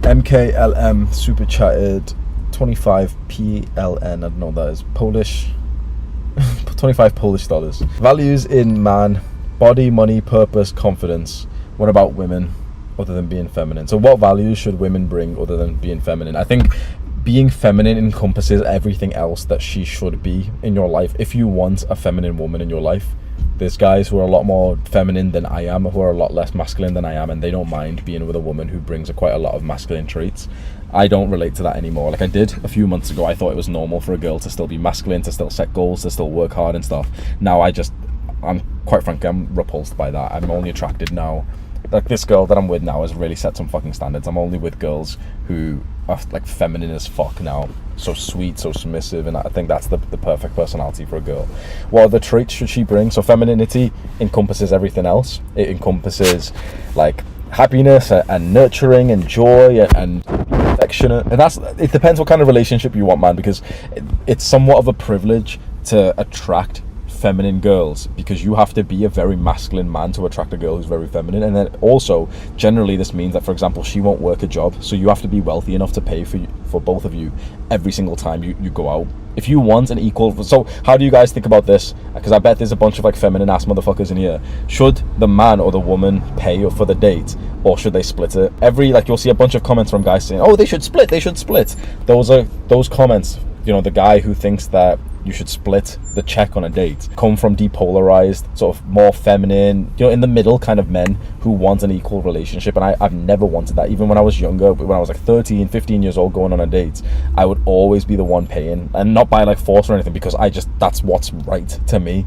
MKLM super chatted 25 PLN. I don't know what that is. Polish. 25 Polish dollars. Values in man: body, money, purpose, confidence. What about women other than being feminine? So what values should women bring other than being feminine? I think being feminine encompasses everything else that she should be in your life. If you want a feminine woman in your life, there's guys who are a lot more feminine than I am, who are a lot less masculine than I am, and they don't mind being with a woman who brings quite a lot of masculine traits. I don't relate to that anymore. Like I did a few months ago. I thought it was normal for a girl to still be masculine, to still set goals, to still work hard and stuff. Now I'm quite frankly, I'm repulsed by that. I'm only attracted now. Like this girl that I'm with now has really set some fucking standards. I'm only with girls who are like feminine as fuck now. So sweet, so submissive, and I think that's the perfect personality for a girl. What other traits should she bring? So femininity encompasses everything else. It encompasses like happiness and nurturing and joy and affectionate. And it depends what kind of relationship you want, man, because it's somewhat of a privilege to attract feminine girls, because you have to be a very masculine man to attract a girl who's very feminine. And then also generally this means that, for example, she won't work a job, so you have to be wealthy enough to pay for both of you every single time you go out. If you want an equal, so how do you guys think about this? Because I bet there's a bunch of like feminine ass motherfuckers in here. Should the man or the woman pay for the date, or should they split it? You'll see a bunch of comments from guys saying, oh, they should split. Those comments, you know, the guy who thinks that you should split the check on a date come from depolarized, sort of more feminine, you know, in the middle kind of men who want an equal relationship. And I've never wanted that. Even when I was younger, when I was like 13, 15 years old going on a date, I would always be the one paying, and not by like force or anything, because that's what's right to me.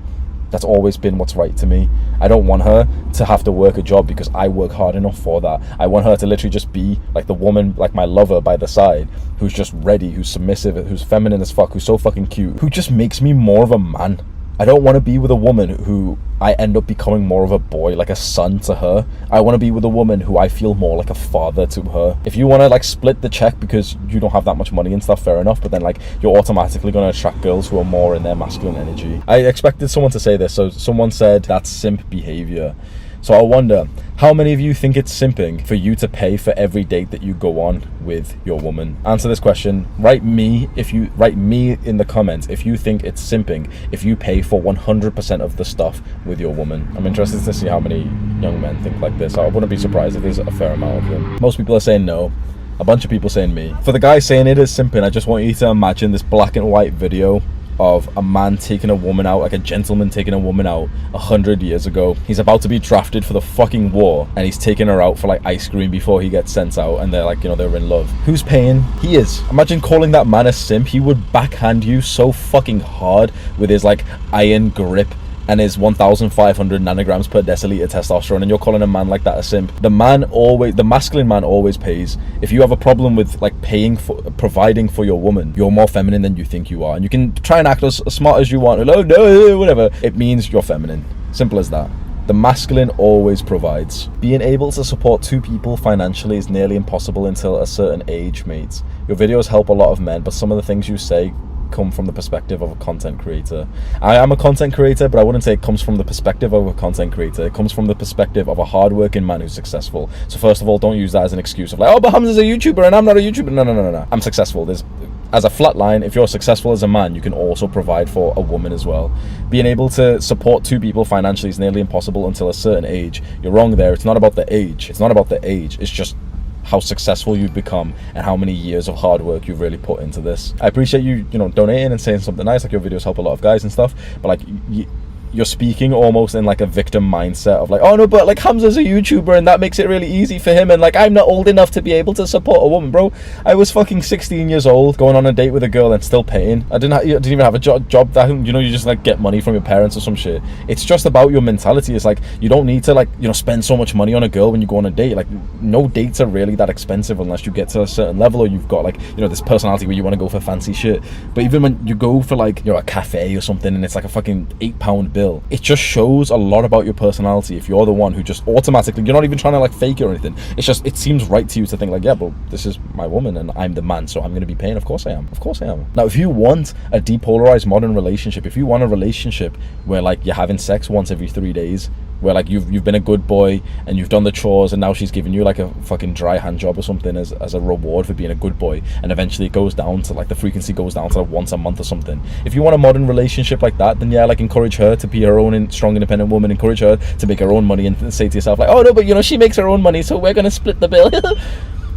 That's always been what's right to me. I don't want her to have to work a job because I work hard enough for that. I want her to literally just be like the woman, like my lover by the side, who's just ready, who's submissive, who's feminine as fuck, who's so fucking cute, who just makes me more of a man. I don't want to be with a woman who I end up becoming more of a boy, like a son to her. I want to be with a woman who I feel more like a father to her. If you want to like split the check because you don't have that much money and stuff, fair enough, but then like you're automatically going to attract girls who are more in their masculine energy. I expected someone to say this. So someone said that's simp behavior. So I wonder, how many of you think it's simping for you to pay for every date that you go on with your woman? Answer this question. Write me in the comments if you think it's simping if you pay for 100% of the stuff with your woman. I'm interested to see how many young men think like this. I wouldn't be surprised if there's a fair amount of them. Most people are saying no. A bunch of people saying me. For the guy saying it is simping, I just want you to imagine this black and white video of a man taking a woman out, like a gentleman taking a woman out 100 years ago. He's about to be drafted for the fucking war, and he's taking her out for like ice cream before he gets sent out, and they're like, you know, they're in love. Who's paying? He is. Imagine calling that man a simp. He would backhand you so fucking hard with his like iron grip and his 1,500 nanograms per deciliter testosterone, and you're calling a man like that a simp. The masculine man always pays. If you have a problem with like providing for your woman, you're more feminine than you think you are, and you can try and act as smart as you want. Oh no, whatever. It means you're feminine. Simple as that. The masculine always provides. Being able to support two people financially is nearly impossible until a certain age, mates. Your videos help a lot of men, but some of the things you say come from the perspective of a content creator. I am a content creator, but I wouldn't say it comes from the perspective of a content creator. It comes from the perspective of a hardworking man who's successful. So first of all, don't use that as an excuse of like, oh, but Hamza's a YouTuber and I'm not a YouTuber. No. I'm successful. As a flat line, if you're successful as a man, you can also provide for a woman as well. Being able to support two people financially is nearly impossible until a certain age. You're wrong there. It's not about the age. It's just how successful you've become and how many years of hard work you've really put into this. I appreciate you donating and saying something nice, like your videos help a lot of guys and stuff, but like you're speaking almost in like a victim mindset of like, oh no, but like Hamza's a YouTuber and that makes it really easy for him, and like I'm not old enough to be able to support a woman. Bro, I was fucking 16 years old going on a date with a girl and still paying. I didn't even have a job that, you know, you just like get money from your parents or some shit. It's just about your mentality. It's like you don't need to like, you know, spend so much money on a girl when you go on a date. Like no dates are really that expensive unless you get to a certain level, or you've got like, you know, this personality where you want to go for fancy shit. But even when you go for like, you know, a cafe or something and it's like a fucking £8 bill, it just shows a lot about your personality. If you're the one who just automatically, you're not even trying to like fake it or anything, it's just, it seems right to you to think like, yeah, but this is my woman and I'm the man, so I'm going to be paying. Of course I am. Now if you want a depolarized modern relationship, if you want a relationship where like you're having sex once every 3 days, where like you've been a good boy and you've done the chores, and now she's giving you like a fucking dry hand job or something as a reward for being a good boy, and eventually it goes down to like the frequency goes down to like once a month or something. If you want a modern relationship like that, then yeah, like encourage her to be her own strong independent woman, encourage her to make her own money, and say to yourself like, oh no, but you know, she makes her own money, so we're gonna split the bill.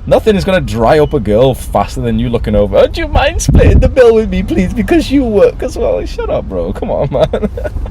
Nothing is going to dry up a girl faster than you looking over, oh, do you mind splitting the bill with me, please, because you work as well? Shut up, bro. Come on, man.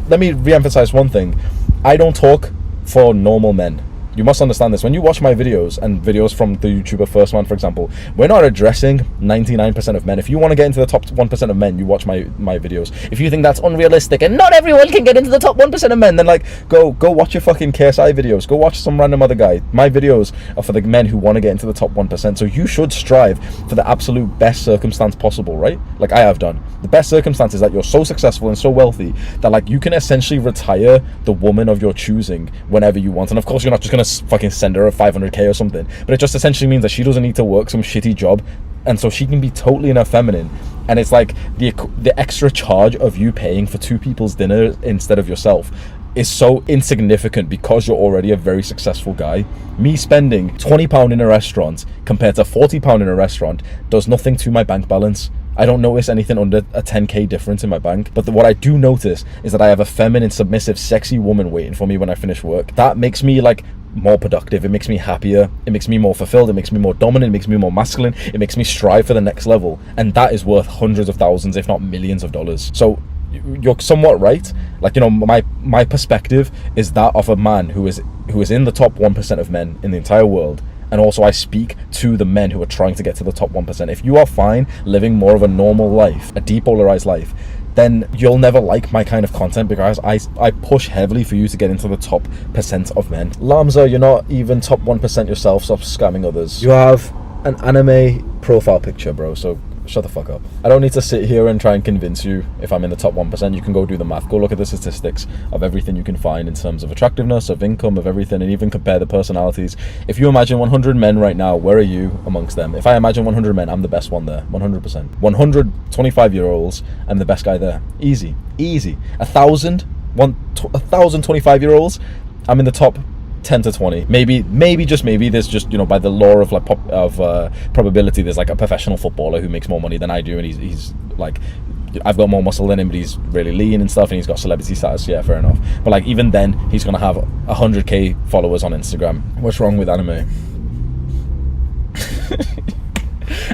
Let me re-emphasize one thing. I don't talk for normal men. You must understand this. When you watch my videos and videos from the YouTuber First Man, for example, we're not addressing 99% of men. If you want to get into the top 1% of men, you watch my videos. If you think that's unrealistic and not everyone can get into the top 1% of men, then like go watch your fucking KSI videos. Go watch some random other guy. My videos are for the men who want to get into the top 1%. So you should strive for the absolute best circumstance possible, right? Like I have done. The best circumstance is that you're so successful and so wealthy that like you can essentially retire the woman of your choosing whenever you want. And of course, you're not just gonna fucking send her a 500k or something, but it just essentially means that she doesn't need to work some shitty job, and so she can be totally in her feminine. And it's like the extra charge of you paying for two people's dinner instead of yourself is so insignificant because you're already a very successful guy. Me spending £20 in a restaurant compared to £40 in a restaurant does nothing to my bank balance. I don't notice anything under a 10k difference in my bank. But what I do notice is that I have a feminine, submissive, sexy woman waiting for me when I finish work. That makes me like more productive. It makes me happier. It makes me more fulfilled. It makes me more dominant. It makes me more masculine. It makes me strive for the next level. And that is worth hundreds of thousands, if not millions of dollars. So you're somewhat right. Like, you know, my perspective is that of a man who is in the top 1% of men in the entire world. And also I speak to the men who are trying to get to the top 1%. If you are fine living more of a normal life, a depolarized life, then you'll never like my kind of content, because I push heavily for you to get into the top % of men. Hamza, you're not even top 1% yourself. Stop scamming others. You have an anime profile picture, bro, so shut the fuck up. I don't need to sit here and try and convince you if I'm in the top 1%. You can go do the math. Go look at the statistics of everything you can find in terms of attractiveness, of income, of everything, and even compare the personalities. If you imagine 100 men right now, where are you amongst them? If I imagine 100 men, I'm the best one there, 100%. 100 25-year-olds, I'm the best guy there. Easy. 1,000 25-year-olds, I'm in the top 10 to 20. Maybe just maybe there's just, you know, by the law of like probability, there's like a professional footballer who makes more money than I do, and he's like, I've got more muscle than him, but he's really lean and stuff, and he's got celebrity status. Yeah, fair enough. But like even then, he's gonna have 100k followers on Instagram. What's wrong with anime?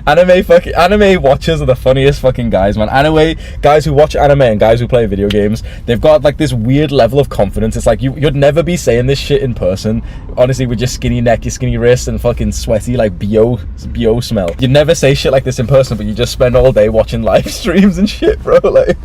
Anime watchers are the funniest fucking guys, man. Anime guys who watch anime and guys who play video games, they've got like this weird level of confidence. It's like you'd never be saying this shit in person, honestly, with your skinny neck, your skinny wrist, and fucking sweaty like BO smell. You'd never say shit like this in person, but you just spend all day watching live streams and shit, bro. Like